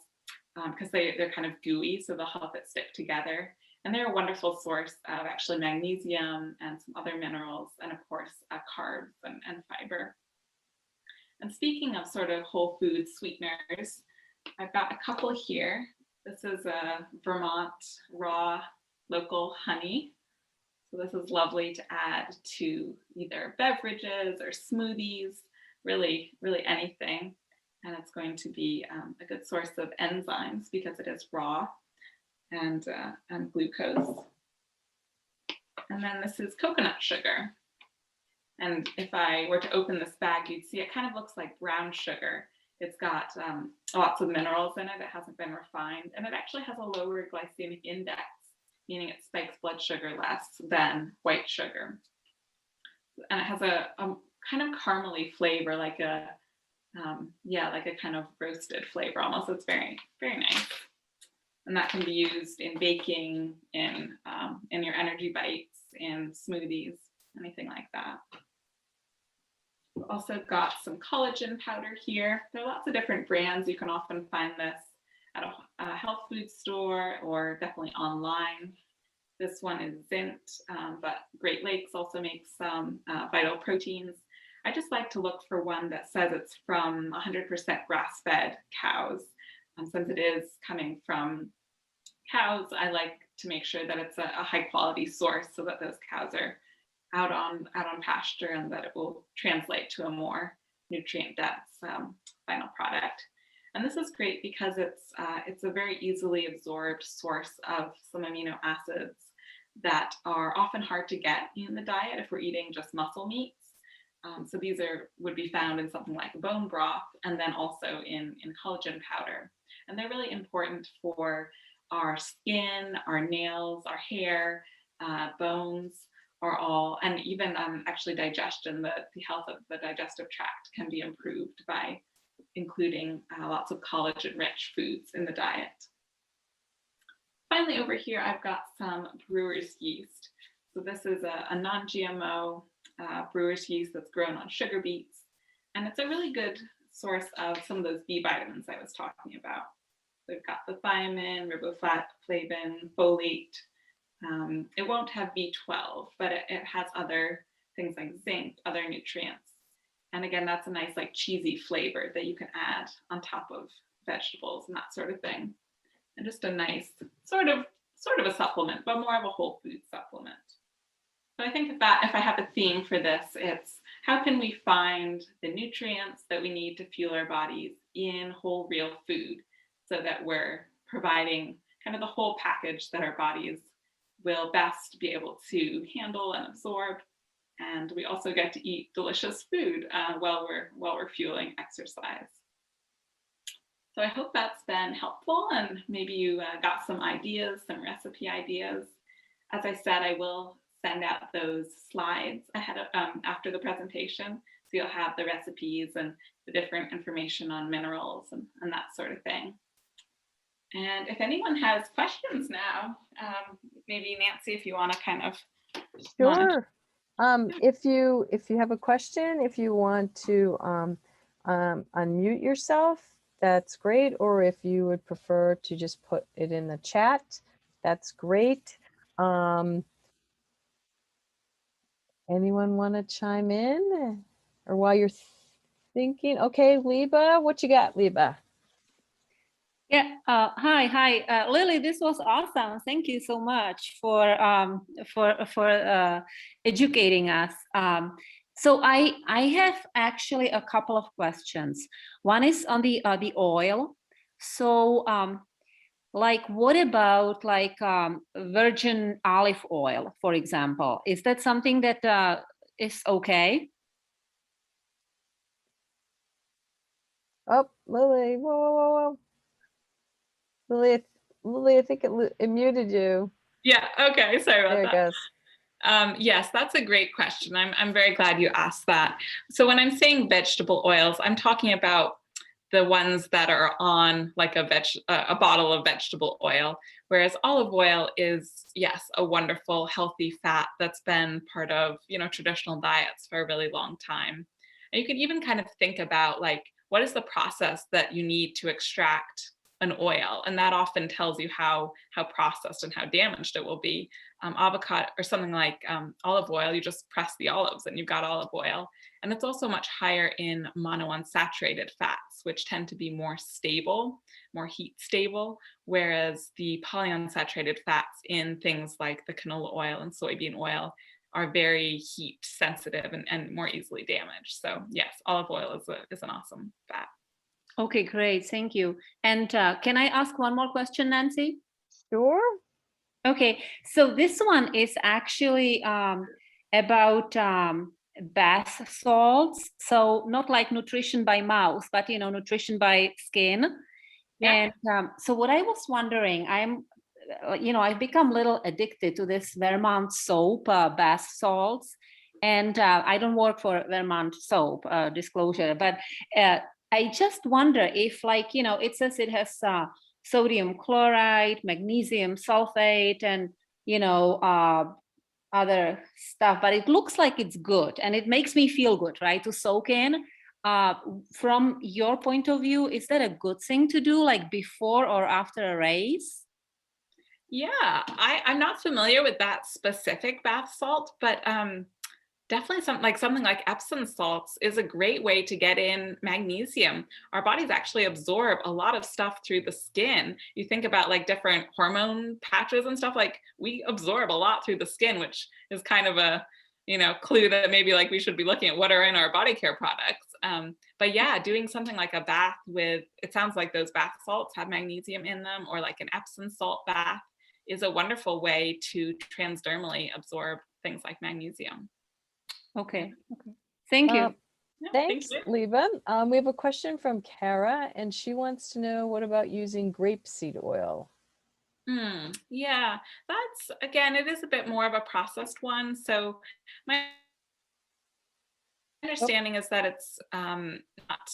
because they're kind of gooey, so they'll help it stick together. And they're a wonderful source of actually magnesium and some other minerals, and of course, carbs and fiber. And speaking of sort of whole food sweeteners, I've got a couple here. This is a Vermont raw local honey. So this is lovely to add to either beverages or smoothies, really, really anything. And it's going to be a good source of enzymes because it is raw, and glucose. And then this is coconut sugar. And if I were to open this bag, you'd see it kind of looks like brown sugar. It's got lots of minerals in it. It hasn't been refined. And it actually has a lower glycemic index, meaning it spikes blood sugar less than white sugar. And it has a kind of caramely flavor, like a kind of roasted flavor almost. It's very, very nice. And that can be used in baking, in your energy bites, in smoothies, anything like that. We've also got some collagen powder here. There are lots of different brands. You can often find this at a health food store or definitely online. This one is Zint, but Great Lakes also makes some vital proteins. I just like to look for one that says it's from 100% grass-fed cows. Since it is coming from cows, I like to make sure that it's a high quality source so that those cows are out on pasture and that it will translate to a more nutrient dense final product. And this is great because it's a very easily absorbed source of some amino acids that are often hard to get in the diet if we're eating just muscle meats. So these would be found in something like bone broth, and then also in collagen powder. And they're really important for our skin, our nails, our hair, bones, are all, and even actually digestion. The health of the digestive tract can be improved by including lots of collagen-rich foods in the diet. Finally, over here, I've got some brewer's yeast. So this is a non-GMO brewer's yeast that's grown on sugar beets. And it's a really good source of some of those B vitamins I was talking about. We've got the thiamine, riboflavin, folate. It won't have B12, but it has other things like zinc, other nutrients. And again, that's a nice like cheesy flavor that you can add on top of vegetables and that sort of thing. And just a nice sort of a supplement, but more of a whole food supplement. So I think if I have a theme for this, it's how can we find the nutrients that we need to fuel our bodies in whole real food so that we're providing kind of the whole package that our bodies will best be able to handle and absorb. And we also get to eat delicious food while we're fueling exercise. So I hope that's been helpful and maybe you got some ideas, some recipe ideas. As I said, I will send out those slides ahead of, after the presentation. So you'll have the recipes and the different information on minerals and that sort of thing. And if anyone has questions now, maybe Nancy, if you want to kind of. Sure. If you have a question, if you want to unmute yourself, that's great. Or if you would prefer to just put it in the chat, that's great. Anyone want to chime in? Or while you're thinking, okay, Liba, what you got, Liba? Yeah. Hi, Lili. This was awesome. Thank you so much for educating us. So I have actually a couple of questions. One is on the oil. So like, what about like virgin olive oil, for example? Is that something that is okay? Oh, Lily, whoa. Lily, I think it muted you. Yeah, okay, sorry about that. There it goes. Yes, that's a great question. I'm very glad you asked that. So when I'm saying vegetable oils, I'm talking about the ones that are on like a bottle of vegetable oil, whereas olive oil is, yes, a wonderful, healthy fat that's been part of, traditional diets for a really long time. And you could even kind of think about like, what is the process that you need to extract an oil? And that often tells you how processed and how damaged it will be. Avocado or something like olive oil, you just press the olives and you've got olive oil. And it's also much higher in monounsaturated fats, which tend to be more stable, more heat stable, whereas the polyunsaturated fats in things like the canola oil and soybean oil are very heat sensitive and more easily damaged. So yes, olive oil is an awesome fat. Okay, great. Thank you. And can I ask one more question, Nancy? Sure. Okay, so this one is actually about bath salts. So not like nutrition by mouth, but nutrition by skin. Yeah. And so what I was wondering, I've become a little addicted to this Vermont soap, bath salts. And I don't work for Vermont soap, disclosure, but I just wonder if it says it has sodium chloride, magnesium sulfate, and other stuff, but it looks like it's good and it makes me feel good, right, to soak in. From your point of view, is that a good thing to do, like before or after a race? Yeah, I'm not familiar with that specific bath salt, but definitely something like Epsom salts is a great way to get in magnesium. Our bodies actually absorb a lot of stuff through the skin. You think about like different hormone patches and stuff, like we absorb a lot through the skin, which is kind of a clue that maybe like we should be looking at what are in our body care products. But yeah, doing something like a bath with, it sounds like those bath salts have magnesium in them, or like an Epsom salt bath is a wonderful way to transdermally absorb things like magnesium. Okay. Thank you. Thanks, Liba. We have a question from Kara, and she wants to know, what about using grapeseed oil? Yeah, that's, again, it is a bit more of a processed one. So my understanding is that it's not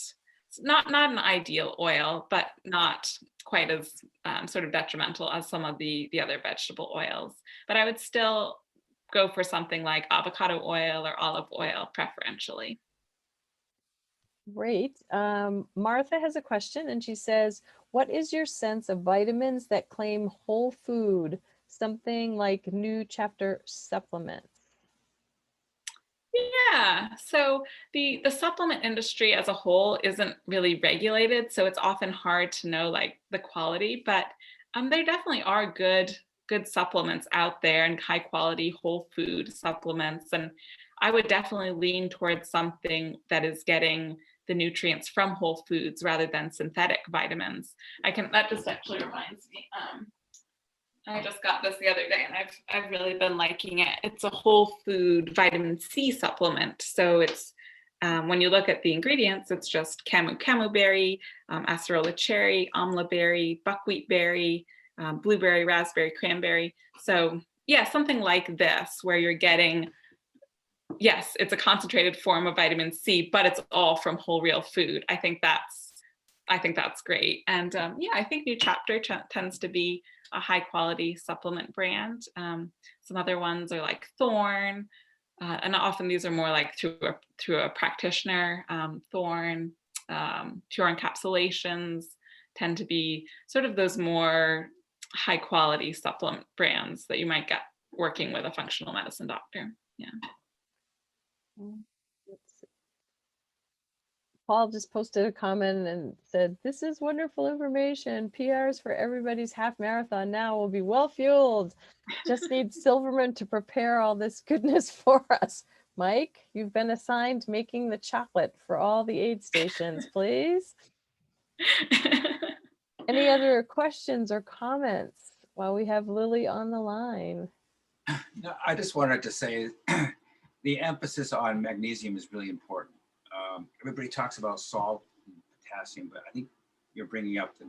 not an ideal oil, but not quite as sort of detrimental as some of the other vegetable oils. But I would still go for something like avocado oil or olive oil preferentially. Great. Martha has a question and she says, what is your sense of vitamins that claim whole food, something like new chapter supplements? Yeah, so the supplement industry as a whole isn't really regulated, so it's often hard to know like the quality, but there definitely are good supplements out there and high quality whole food supplements. And I would definitely lean towards something that is getting the nutrients from whole foods rather than synthetic vitamins. That just actually reminds me. I just got this the other day and I've really been liking it. It's a whole food vitamin C supplement. So it's when you look at the ingredients, it's just camu berry, acerola cherry, amla berry, buckwheat berry, blueberry, raspberry, cranberry. So yeah, something like this where you're getting, yes, it's a concentrated form of vitamin C, but it's all from whole real food. I think that's great. And yeah, I think New Chapter tends to be a high quality supplement brand. Some other ones are like Thorn, and often these are more like through a practitioner. Thorn, Pure Encapsulations tend to be sort of those more high quality supplement brands that you might get working with a functional medicine doctor. Yeah. Paul just posted a comment and said, this is wonderful information. PRs for everybody's half marathon now will be well fueled. Just need Silverman to prepare all this goodness for us. Mike, you've been assigned making the chocolate for all the aid stations, please. Any other questions or comments while we have Lili on the line? No, I just wanted to say the emphasis on magnesium is really important. Everybody talks about salt and potassium, but I think you're bringing up the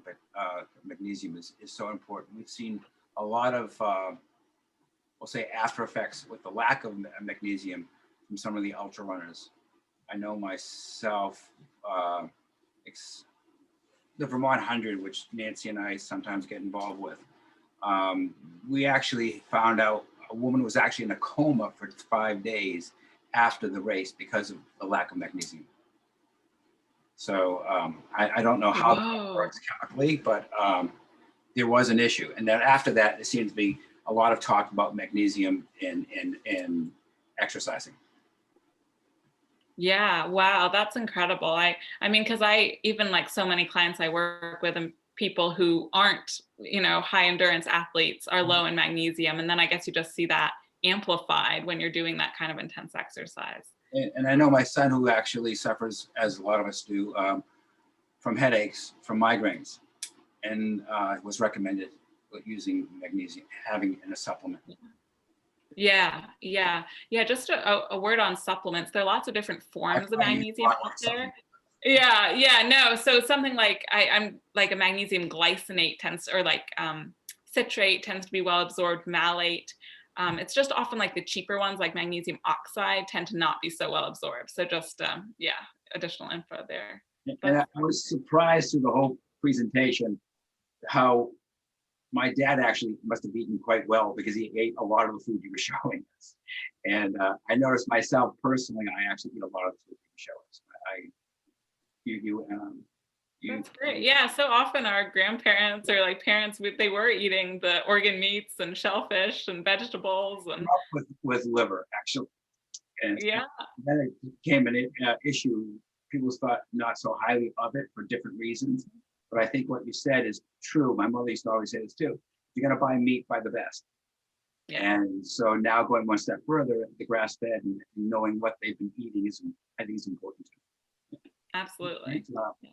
magnesium is so important. We've seen a lot of, we'll say, after effects with the lack of magnesium from some of the ultra runners. I know myself, the Vermont 100, which Nancy and I sometimes get involved with, we actually found out a woman was actually in a coma for 5 days after the race because of the lack of magnesium. So I don't know how that works chemically, but there was an issue. And then after that, there seems to be a lot of talk about magnesium in exercising. Yeah, wow, that's incredible. I mean, because I even like so many clients I work with and people who aren't, high endurance athletes are low in magnesium. And then I guess you just see that amplified when you're doing that kind of intense exercise. And I know my son, who actually suffers, as a lot of us do, from headaches, from migraines, and was recommended using magnesium, having in a supplement. Yeah. Just a word on supplements. There are lots of different forms of magnesium out there. Yeah, no. So something like I'm like a magnesium glycinate or like citrate tends to be well absorbed, malate. It's just often like the cheaper ones like magnesium oxide tend to not be so well absorbed. So just, additional info there. And I was surprised through the whole presentation how my dad actually must have eaten quite well because he ate a lot of the food you were showing us. And I noticed myself personally, I actually eat a lot of the food you show us. That's great. Yeah, so often our grandparents or like parents, they were eating the organ meats and shellfish and vegetables and with liver actually. And yeah, then it became an issue. People thought not so highly of it for different reasons. But I think what you said is true. My mother used to always say this too. If you're gonna buy meat, buy the best. Yeah. And so now going one step further, the grass fed and knowing what they've been eating I think is important too. Absolutely.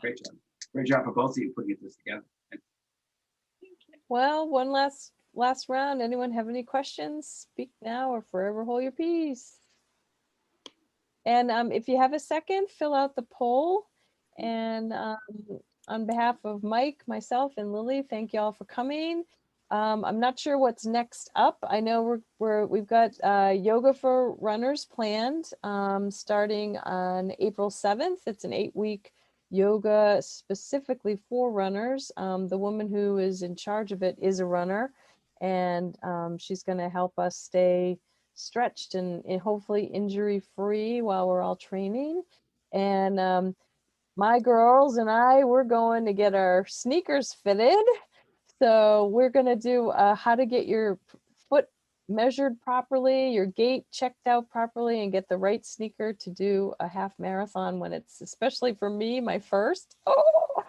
Great job. Great job for both of you putting this together. Well, one last round. Anyone have any questions? Speak now or forever hold your peace. And if you have a second, fill out the poll. And on behalf of Mike, myself, and Lili, thank you all for coming. I'm not sure what's next up. I know we've got yoga for runners planned starting on April 7th. It's an 8-week yoga specifically for runners. The woman who is in charge of it is a runner, and she's going to help us stay stretched and hopefully injury free while we're all training. And my girls and I, we're going to get our sneakers fitted. So we're going to do how to get your foot measured properly, your gait checked out properly, and get the right sneaker to do a half marathon when it's, especially for me, my first. Oh!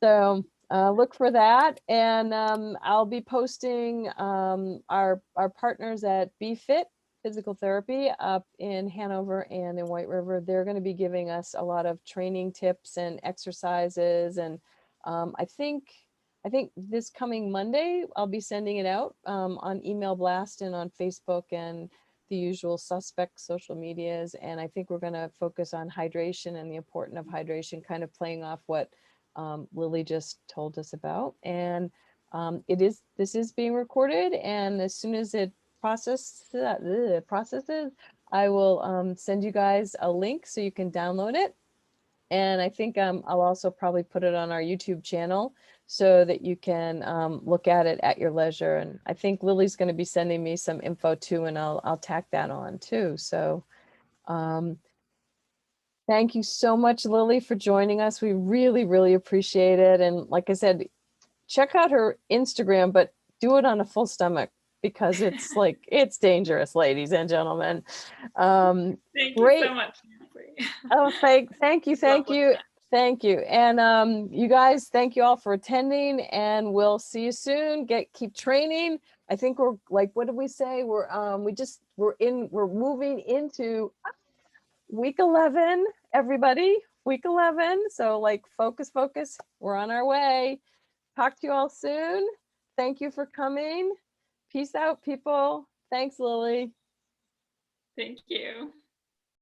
So look for that. And I'll be posting our partners at BeFit Physical Therapy up in Hanover and in White River. They're going to be giving us a lot of training tips and exercises. And I think this coming Monday, I'll be sending it out on email blast and on Facebook and the usual suspect social medias. And I think we're going to focus on hydration and the importance of hydration, kind of playing off what Lili just told us about. And this is being recorded, and as soon as it processes, I will send you guys a link so you can download it. And I think I'll also probably put it on our YouTube channel so that you can look at it at your leisure. And I think Lili's going to be sending me some info too, and I'll tack that on too. So thank you so much, Lili, for joining us. We really, really appreciate it. And like I said, check out her Instagram, but do it on a full stomach, because it's like, it's dangerous, ladies and gentlemen. Thank great. you so much, Nancy. Oh, thank you. And you guys, thank you all for attending, and we'll see you soon. Keep training. I think we're like, what did we say? We're moving into week 11, everybody, week 11. So like, focus. We're on our way. Talk to you all soon. Thank you for coming. Peace out, people. Thanks, Lili. Thank you.